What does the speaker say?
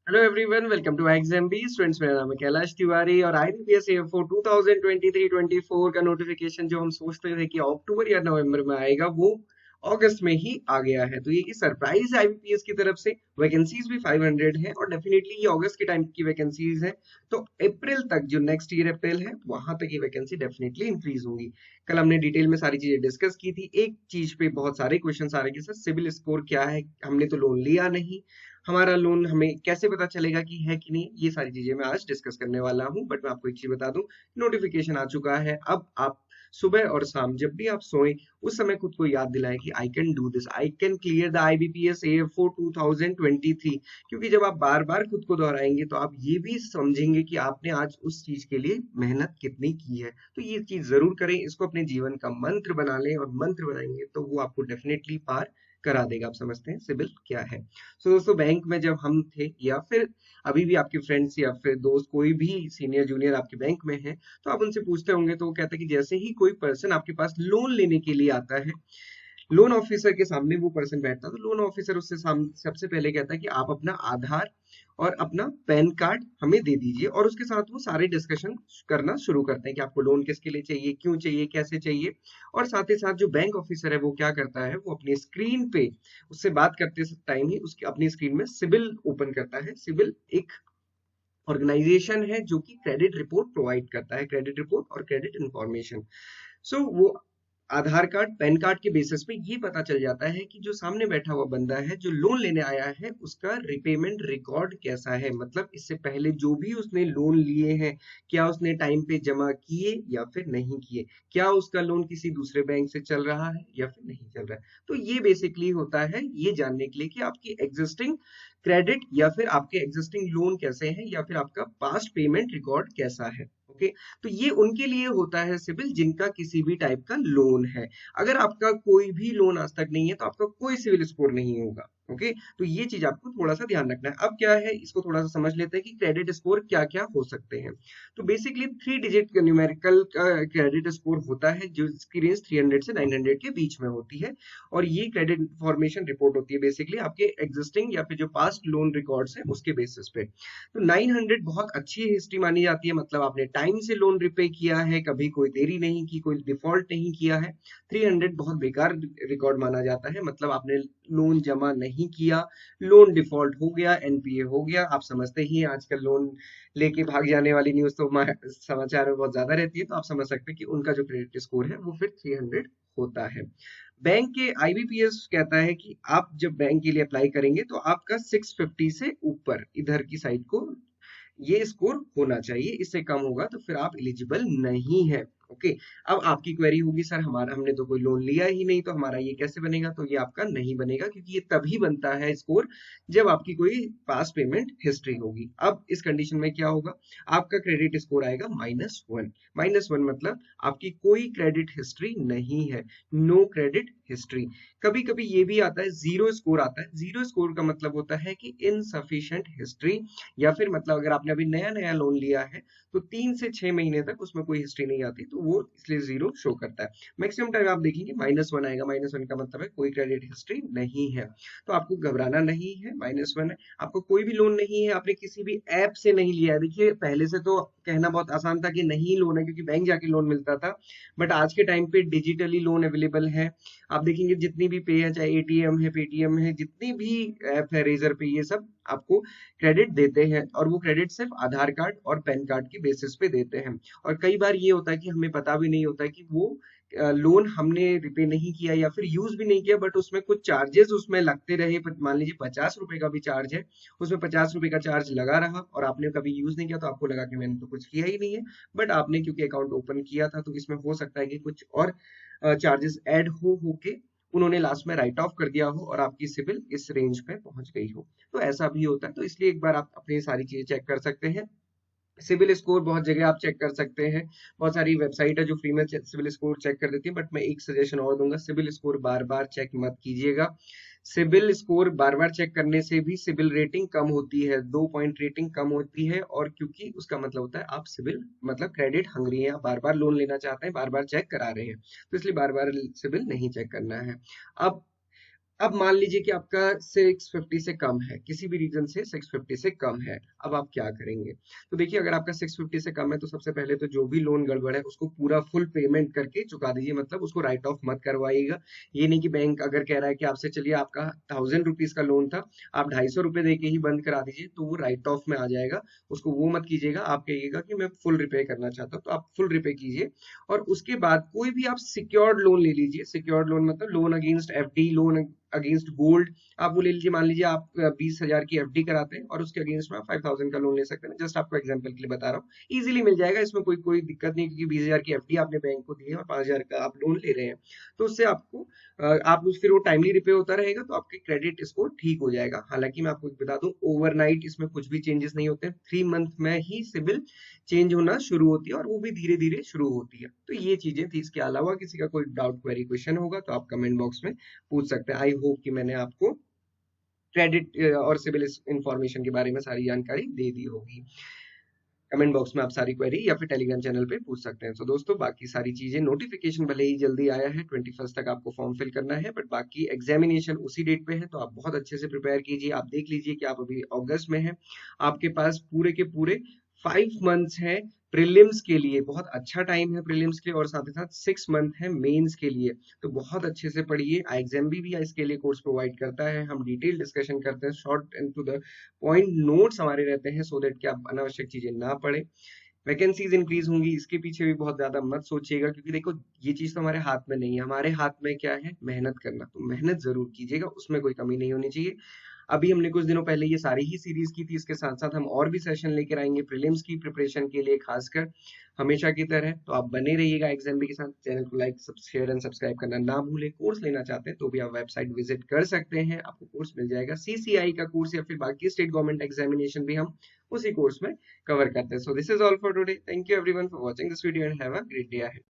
Hello everyone, welcome to exam students. मेरा नाम है कैलाश तिवारी और आईबीपीएस एएफओ 2023-24 का नोटिफिकेशन जो हम सोचते थे कि अक्टूबर या नवंबर में आएगा, वो अगस्त में ही आ गया है। तो ये की सरप्राइज आईबीपीएस की तरफ से। वैकेंसीज भी 500 है और डेफिनेटली ये अगस्त के टाइम की वैकेंसीज है। तो अप्रैल तक, जो नेक्स्ट ईयर अप्रैल है, वहां तक ये वैकेंसी डेफिनेटली इंक्रीज होंगी। कल हमने डिटेल में सारी चीजें डिस्कस की थी। एक चीज पे बहुत सारे क्वेश्चन आ रहे हैं कि सर सिविल स्कोर क्या है, हमने तो लोन लिया नहीं, हमारा लोन हमें कैसे पता चलेगा कि है कि नहीं। ये सारी चीजें मैं आज डिस्कस करने वाला हूं। बट मैं आपको एक चीज बता दूं, नोटिफिकेशन आ चुका है। अब आप सुबह और शाम जब भी आप सोएं, उस समय खुद को याद दिलाएं कि I can do this, I can clear the IBPS AFO 2023। क्योंकि जब आप बार बार खुद को दोहराएंगे तो आप ये भी समझेंगे कि आपने आज उस चीज के लिए मेहनत कितनी की है। तो ये चीज जरूर करें, इसको अपने जीवन का मंत्र बना लें, और मंत्र बनाएंगे तो वो आपको डेफिनेटली पार करा देगा। आप समझते हैं सिविल क्या है। सो दोस्तों, बैंक में जब हम थे, या फिर अभी भी आपके फ्रेंड्स या फिर दोस्त कोई भी सीनियर जूनियर आपके बैंक में है, तो आप उनसे पूछते होंगे तो वो कहते हैं कि जैसे ही कोई पर्सन आपके पास लोन लेने के लिए आता है, लोन ऑफिसर के सामने वो पर्सन बैठता है, तो लोन ऑफिसर उससे सबसे पहले कहता है कि आप अपना आधार और अपना पैन कार्ड हमें दे दीजिए, और उसके साथ वो सारे डिस्कशन करना शुरू करते हैं कि आपको लोन किसके लिए चाहिए, क्यों चाहिए, कैसे चाहिए। और साथ ही साथ जो बैंक ऑफिसर है वो क्या करता है, वो अपनी स्क्रीन पे उससे बात करते टाइम ही उसकी अपनी स्क्रीन में सिबिल ओपन करता है। सिबिल एक ऑर्गेनाइजेशन है जो कि क्रेडिट रिपोर्ट प्रोवाइड करता है, क्रेडिट रिपोर्ट और क्रेडिट इंफॉर्मेशन। सो वो आधार कार्ड पैन कार्ड के बेसिस पे ये पता चल जाता है कि जो सामने बैठा हुआ बंदा है, जो लोन लेने आया है, उसका रिपेमेंट रिकॉर्ड कैसा है। मतलब इससे पहले जो भी उसने लोन लिए हैं, क्या उसने टाइम पे जमा किए या फिर नहीं किए, क्या उसका लोन किसी दूसरे बैंक से चल रहा है या फिर नहीं चल रहा है। तो ये बेसिकली होता है ये जानने के लिए कि आपकी एग्जिस्टिंग क्रेडिट या फिर आपके एग्जिस्टिंग लोन कैसे हैं, या फिर आपका पास्ट पेमेंट रिकॉर्ड कैसा है। ओके, तो ये उनके लिए होता है सिविल, जिनका किसी भी टाइप का लोन है। अगर आपका कोई भी लोन आज तक नहीं है तो आपका कोई सिविल स्कोर नहीं होगा। ओके, तो ये चीज आपको थोड़ा सा ध्यान रखना है। अब क्या है, इसको थोड़ा सा समझ लेते हैं कि क्रेडिट स्कोर क्या क्या हो सकते हैं। तो बेसिकली 3 डिजिट का न्यूमेरिकल का क्रेडिट स्कोर होता है, जो इसकी रेंज 300 से 900 के बीच में होती है। और ये क्रेडिट इंफॉर्मेशन रिपोर्ट होती है बेसिकली आपके एग्जिस्टिंग या फिर जो पास्ट लोन रिकॉर्ड्स हैं उसके बेसिस पे। तो 900 बहुत अच्छी हिस्ट्री मानी जाती है, मतलब आपने टाइम से लोन रिपे किया है, कभी कोई देरी नहीं की, कोई डिफॉल्ट नहीं किया है। 300 बहुत बेकार रिकॉर्ड माना जाता है, मतलब आपने लोन जमा नहीं किया, लोन डिफॉल्ट हो गया, एनपीए हो गया। आप समझते ही हैं, आजकल लोन लेके भाग जाने वाली न्यूज तो समाचार में बहुत ज्यादा रहती है। तो आप समझ सकते हैं कि उनका जो क्रेडिट स्कोर है वो फिर 300 होता है। बैंक के आईबीपीएस कहता है कि आप जब बैंक के लिए अप्लाई करेंगे तो आपका 650 से ऊपर इधर की साइड को ये स्कोर होना चाहिए। इससे कम होगा तो फिर आप एलिजिबल नहीं है। ओके, अब आपकी क्वेरी होगी, सर हमारा हमने तो कोई लोन लिया ही नहीं, तो हमारा ये कैसे बनेगा। तो ये आपका नहीं बनेगा, क्योंकि ये तभी बनता है स्कोर जब आपकी कोई पास पेमेंट हिस्ट्री होगी। अब इस कंडीशन में क्या होगा, आपका क्रेडिट स्कोर आएगा -1। -1 मतलब आपकी कोई क्रेडिट हिस्ट्री नहीं है, नो क्रेडिट हिस्ट्री। कभी कभी ये भी आता है, जीरो स्कोर आता है। जीरो स्कोर का मतलब होता है कि इनसफिशिएंट हिस्ट्री, या फिर मतलब अगर आपने अभी नया नया लोन लिया है तो 3 से 6 महीने तक उसमें कोई हिस्ट्री नहीं आती, तो वो इसलिए जीरो शो करता है। मैक्सिमम टाइम आप देखेंगे -1 आएगा। -1 का मतलब है कोई क्रेडिट हिस्ट्री नहीं है। तो आपको घबराना नहीं है, -1 है। आपको कोई भी लोन नहीं है, आपने किसी भी ऐप से नहीं लिया है। देखिए, पहले से तो कहना बहुत आसान था कि नहीं लोन है, क्योंकि बैंक जाके लोन मिलता था। बट आज के टाइम पे डिजिटली लोन अवेलेबल है। आप देखेंगे जितनी भी पे है, चाहे एटीएम है, पेटीएम है, जितनी भी ऐप है, रेजर पे, ये सब आपको क्रेडिट देते हैं। और वो क्रेडिट सिर्फ आधार कार्ड और पैन कार्ड के बेसिस पे देते हैं। और कई बार ये होता है कि हमें पता भी नहीं होता है कि वो लोन हमने रिपे नहीं किया या फिर यूज भी नहीं किया, बट उसमें कुछ चार्जेस उसमें लगते रहे। मान लीजिए 50 रुपए का भी चार्ज है, उसमें 50 रुपए का चार्ज लगा रहा, और आपने कभी यूज नहीं किया, तो आपको लगा कि मैंने तो कुछ किया ही नहीं है। बट आपने क्योंकि अकाउंट ओपन किया था, तो इसमें हो सकता है कि कुछ और चार्जेस ऐड हो के उन्होंने लास्ट में राइट ऑफ कर दिया हो, और आपकी सिविल इस रेंज पे पहुंच गई हो। तो ऐसा भी होता है। तो इसलिए एक बार आप अपनी सारी चीजें चेक कर सकते हैं। सिविल स्कोर बहुत जगह आप चेक कर सकते हैं, बहुत सारी वेबसाइट है जो फ्री में सिविल स्कोर चेक कर देती है। बट मैं एक सजेशन और दूंगा, सिविल स्कोर बार बार चेक मत कीजिएगा। सिविल स्कोर बार बार चेक करने से भी सिविल रेटिंग कम होती है, 2 पॉइंट रेटिंग कम होती है। और क्योंकि उसका मतलब होता है आप सिविल मतलब क्रेडिट हंग्री हैं, आप बार बार लोन लेना चाहते हैं, बार बार चेक करा रहे हैं, तो इसलिए बार बार सिविल नहीं चेक करना है। अब अब मान लीजिए कि आपका 650 से कम है, किसी भी रीजन से 650 से कम है, अब आप क्या करेंगे? तो देखिए, अगर आपका 650 से कम है तो सबसे पहले तो जो भी लोन गड़बड़ है उसको पूरा फुल पेमेंट करके चुका दीजिए, मतलब उसको राइट ऑफ मत करवाइएगा। ये नहीं कि बैंक अगर कह रहा है कि आपसे चलिए आपका 1000 रुपीज का लोन था, आप 250 रुपये दे के ही बंद करा दीजिए, तो वो राइट ऑफ में आ जाएगा। उसको वो मत कीजिएगा, आप कहिएगा कि मैं फुल रिपे करना चाहता हूँ, तो आप फुल रिपे कीजिए। और उसके बाद कोई भी आप सिक्योर्ड लोन ले लीजिए। सिक्योर्ड लोन मतलब loan against FD, loan against gold. आप वो ले लीजिए, मान लीजिए आप 20,000 की एफडी कराते हैं और उसके अगेंस्ट में आप 5000 का लोन ले सकते हैं। जस्ट आपको एग्जांपल के लिए बता रहा हूँ, इजीली मिल जाएगा, इसमें कोई कोई दिक्कत नहीं, क्योंकि 20,000 की एफडी आपने बैंक को दी है और 5,000 का आप लोन ले रहे हैं। तो उससे आपको फिर वो टाइमली रिपे होता रहेगा, तो आपके क्रेडिट स्कोर ठीक हो जाएगा। हालांकि मैं आपको बता दूं, ओवरनाइट इसमें कुछ भी चेंजेस नहीं होते हैं, 3 मंथ में ही सिविल चेंज होना शुरू होती है, और वो भी धीरे धीरे शुरू होती है। तो ये चीजें थी। इसके अलावा किसी का कोई डाउट, क्वेरी, क्वेश्चन होगा तो आप कमेंट बॉक्स में पूछ सकते हैं। आई होप कि मैंने आपको क्रेडिट और सिविल इंफॉर्मेशन के बारे में सारी जानकारी दे दी होगी। कमेंट बॉक्स में आप सारी क्वेरी या फिर टेलीग्राम चैनल पे पूछ सकते हैं। तो दोस्तों, बाकी सारी चीजें, नोटिफिकेशन भले ही जल्दी आया है, 21 तक आपको फॉर्म फिल करना है, बट बाकी एग्जामिनेशन उसी डेट पे है, तो आप बहुत अच्छे से प्रिपेयर कीजिए। आप देख लीजिए कि आप अभी अगस्त में हैं, आपके पास पूरे के पूरे 5 मंथ्स हैं प्रीलिम्स के लिए। बहुत अच्छा टाइम है प्रीलिम्स के लिए, और साथ ही साथ 6 मंथ है मेंस के लिए। तो बहुत अच्छे से पढ़िए। आईएक्सएमबी भी इसके लिए कोर्स प्रोवाइड करता है, हम डिटेल डिस्कशन करते हैं, short and to the point notes हमारे रहते हैं, सो दैट कि आप अनावश्यक चीजें ना पढ़े। वैकेंसीज इंक्रीज होंगी, इसके पीछे भी बहुत ज्यादा मत सोचिएगा, क्योंकि देखो ये चीज तो हमारे हाथ में नहीं है। हमारे हाथ में क्या है? मेहनत करना। तो मेहनत जरूर कीजिएगा, उसमें कोई कमी नहीं होनी चाहिए। अभी हमने कुछ दिनों पहले ये सारी ही सीरीज की थी, इसके साथ साथ हम और भी सेशन लेकर आएंगे प्रीलिम्स की प्रिपरेशन के लिए खासकर, हमेशा की तरह। तो आप बने रहिएगा एग्जाम के साथ। चैनल को लाइक, शेयर एंड सब्सक्राइब करना ना भूलें। कोर्स लेना चाहते हैं तो भी आप वेबसाइट विजिट कर सकते हैं, आपको कोर्स मिल जाएगा। सीसीआई का कोर्स या फिर बाकी स्टेट गवर्नमेंट एग्जामिनेशन भी हम उसी कोर्स में कवर करते हैं। So this is all for today. Thank you everyone for watching this video and have a great day ahead.